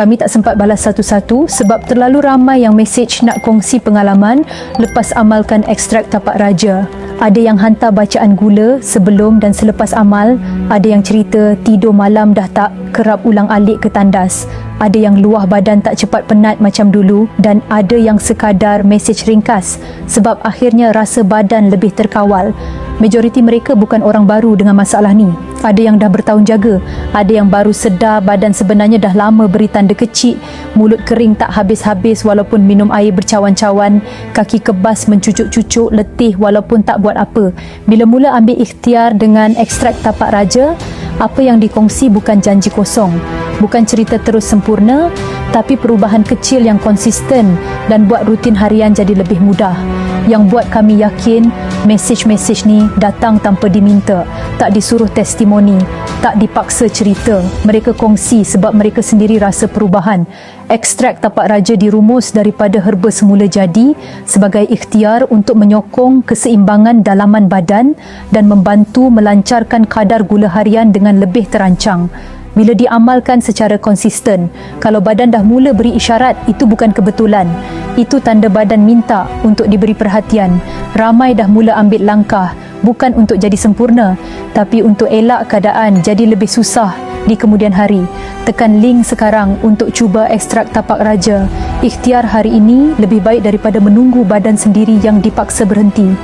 Kami tak sempat balas satu-satu sebab terlalu ramai yang mesej nak kongsi pengalaman lepas amalkan ekstrak tapak raja. Ada yang hantar bacaan gula sebelum dan selepas amal, ada yang cerita tidur malam dah tak kerap ulang-alik ke tandas, ada yang luah badan tak cepat penat macam dulu dan ada yang sekadar mesej ringkas sebab akhirnya rasa badan lebih terkawal. Majoriti mereka bukan orang baru dengan masalah ni. Ada yang dah bertahun jaga, ada yang baru sedar badan sebenarnya dah lama beri tanda kecil, mulut kering tak habis-habis walaupun minum air bercawan-cawan, kaki kebas mencucuk-cucuk, letih walaupun tak buat apa. Bila mula ambil ikhtiar dengan ekstrak tapak raja, apa yang dikongsi bukan janji kosong, bukan cerita terus sempurna, tapi perubahan kecil yang konsisten dan buat rutin harian jadi lebih mudah. Yang buat kami yakin mesej-mesej ni datang tanpa diminta, tak disuruh testimoni, tak dipaksa cerita. Mereka kongsi sebab mereka sendiri rasa perubahan. Ekstrak tapak raja dirumus daripada herba semula jadi sebagai ikhtiar untuk menyokong keseimbangan dalaman badan dan membantu melancarkan kadar gula harian dengan lebih terancang. Bila diamalkan secara konsisten, kalau badan dah mula beri isyarat, itu bukan kebetulan. Itu tanda badan minta untuk diberi perhatian. Ramai dah mula ambil langkah, bukan untuk jadi sempurna, tapi untuk elak keadaan jadi lebih susah di kemudian hari. Tekan link sekarang untuk cuba ekstrak tapak raja. Ikhtiar hari ini lebih baik daripada menunggu badan sendiri yang dipaksa berhenti.